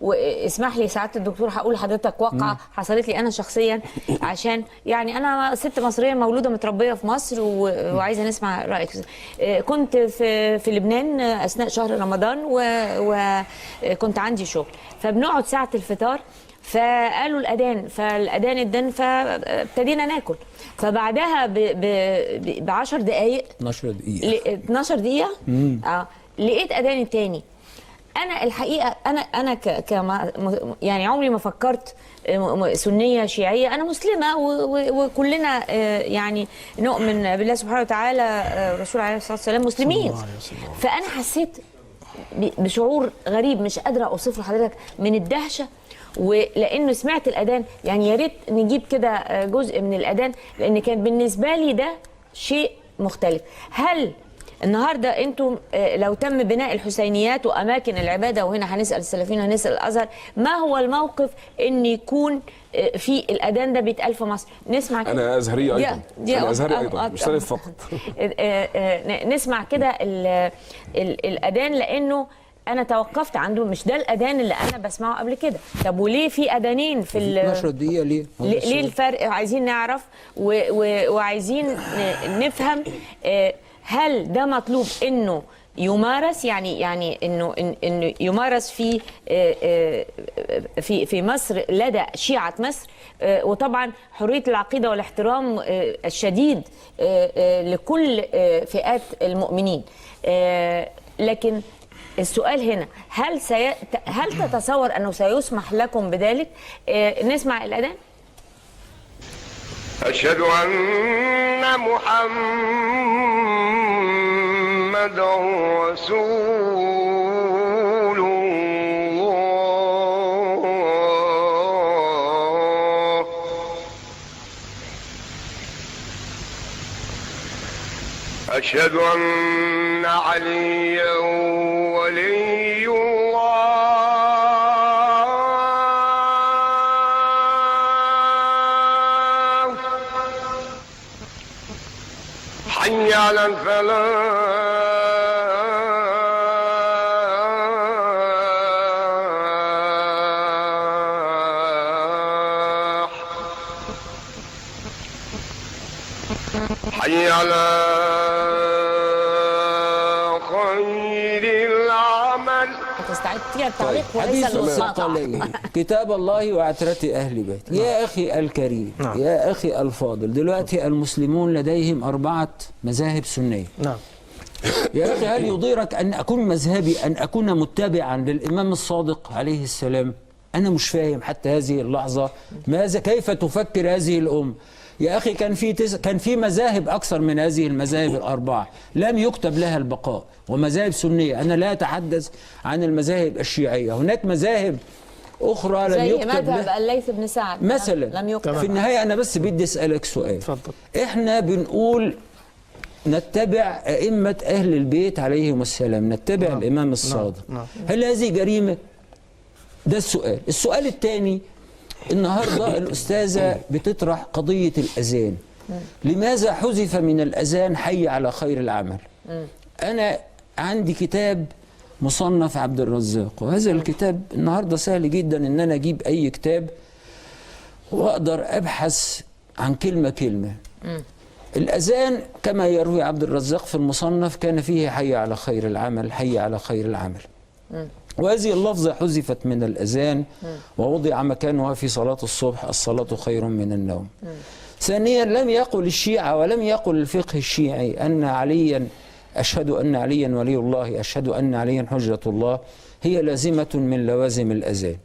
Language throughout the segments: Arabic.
واسمح لي سعاده الدكتور هقول لحضرتك واقعه حصلت لي انا شخصيا، عشان يعني انا ست مصريه مولوده متربيه في مصر وعايزه نسمع رايك. كنت في لبنان اثناء شهر رمضان وكنت عندي شغل، فبنقعد ساعه الفطار فقالوا الاذان، فالاذان ادن فابتدينا ناكل، فبعدها ب 10 دقائق 12 دقيقه لقيت اذان تاني. انا الحقيقه انا يعني عمري ما فكرت سنيه شيعيه، انا مسلمه وكلنا يعني نؤمن بالله سبحانه وتعالى، الرسول عليه الصلاه والسلام مسلمين. فانا حسيت بشعور غريب مش قادره اوصفه لحضرتك من الدهشه، ولانه سمعت الاذان. يعني يا ريت نجيب كده جزء من الاذان، لان كان بالنسبه لي ده شيء مختلف. هل النهارده انتم لو تم بناء الحسينيات واماكن العباده، وهنا هنسال السلفيين وهنسال الازهر، ما هو الموقف ان يكون في الاذان ده بيتقال في مصر؟ نسمع كده. انا ازهري ايضا، انا ازهري ايضا مش سلف فقط. نسمع كده الاذان، لانه انا توقفت عنده، مش ده الاذان اللي انا بسمعه قبل كده. طب وليه في اذانين في 12 دقيقه؟ ليه الفرق؟ عايزين نعرف وعايزين نفهم. هل ده مطلوب انه يمارس، يعني انه يمارس في مصر لدى شيعة مصر، وطبعا حرية العقيدة والاحترام الشديد لكل فئات المؤمنين. لكن السؤال هنا، هل تتصور انه سيسمح لكم بذلك؟ نسمع الاذان. أشهد أن محمد رسول الله. أشهد أن عليا ولي الله. حي على الفلاح. حي على خير العمل. تستعد فيها التعليق حديث الثقلين كتاب الله وعترة أهل بيت. يا أخي الكريم، يا أخي الفاضل، دلوقتي المسلمون لديهم 4 مذاهب سنية. نعم يا أخي، هل يضيرك أن أكون مذهبي أن أكون متبعا للإمام الصادق عليه السلام؟ أنا مش فاهم حتى هذه اللحظة كيف تفكر هذه الأمة. يا أخي، كان في مذاهب أكثر من هذه المذاهب ال4 لم يكتب لها البقاء، ومذاهب سنية. أنا لا أتحدث عن المذاهب الشيعية، هناك مذاهب أخرى لم يكتب لها، زي مذهب الليث بن سعد مثلا لم يكتب. في النهاية أنا بس بدي أسألك سؤال. اتفضل. إحنا بنقول نتبع أئمة أهل البيت عليهم السلام، نتبع الإمام الصادق. هل هذه جريمة؟ ده السؤال. السؤال الثاني، النهارده الأستاذة بتطرح قضية الأذان. لماذا حذف من الأذان حي على خير العمل؟ أنا عندي كتاب مصنف عبد الرزاق، وهذا الكتاب النهارده سهل جدا إن أنا أجيب أي كتاب وأقدر أبحث عن كلمة كلمة. الأذان كما يروي عبد الرزاق في المصنف كان فيه حي على خير العمل، حي على خير العمل. وهذه اللفظة حذفت من الأذان ووضع مكانها في صلاة الصبح: الصلاة خير من النوم. ثانيا، لم يقل الشيعة ولم يقل الفقه الشيعي أن عليا، أشهد أن عليا ولي الله، أشهد أن عليا حجة الله، هي لازمة من لوازم الأذان.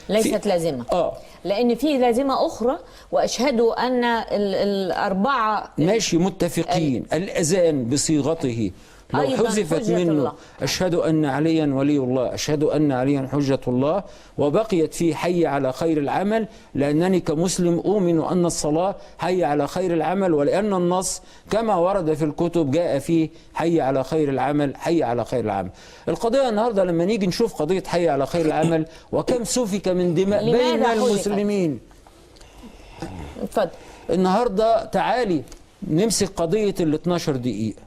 ليست لازمة. لأن في لازمة أخرى، وأشهد أن الأربعة ماشي متفقين. الأذان بصيغته لو حذفت منه الله. أشهد أن عليا ولي الله، أشهد أن عليا حجة الله، وبقيت فيه حي على خير العمل، لأنني كمسلم أؤمن أن الصلاة حي على خير العمل، ولأن النص كما ورد في الكتب جاء فيه حي على خير العمل، حي على خير العمل. القضية النهاردة لما نيجي نشوف قضية حي على خير العمل وكم سفك من دماء بين المسلمين. اتفضل. النهاردة تعالي نمسك قضية ال 12 دقيقة.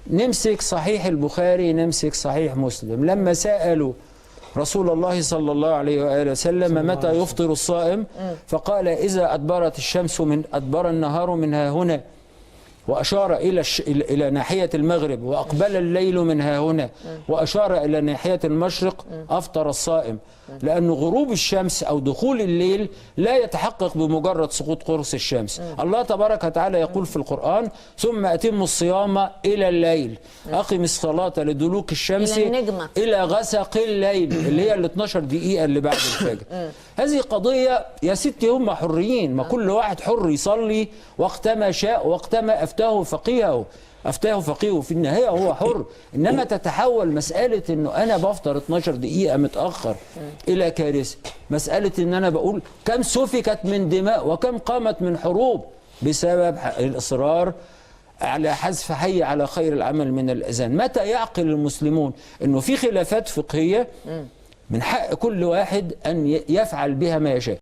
نمسك صحيح البخاري، نمسك صحيح مسلم. لما سألوا رسول الله صلى الله عليه وآله وسلم متى يفطر الصائم؟ فقال إذا أدبرت الشمس من أدبر النهار من ها هنا، وأشار إلى ناحية المغرب، وأقبل الليل من ها هنا، وأشار إلى ناحية المشرق، أفطر الصائم. لأن غروب الشمس أو دخول الليل لا يتحقق بمجرد سقوط قرص الشمس. الله تبارك وتعالى يقول في القرآن: ثم أتم الصيام إلى الليل، أقم الصلاة لدلوك الشمس إلى غسق الليل، اللي هي ال 12 دقيقة اللي بعد الفجر. هذه قضية يا ستي، هم حريين، ما كل واحد حر يصلي وقتما شاء وقتما أفتاه فقيهه. في النهاية هو حر. إنما تتحول مسألة إنه أنا بفطر 12 دقيقة متأخر إلى كارثة. مسألة إن أنا بقول كم سفكت من دماء وكم قامت من حروب بسبب الإصرار على حذف حي على خير العمل من الأذان. متى يعقل المسلمون إنه في خلافات فقهية من حق كل واحد أن يفعل بها ما يشاء؟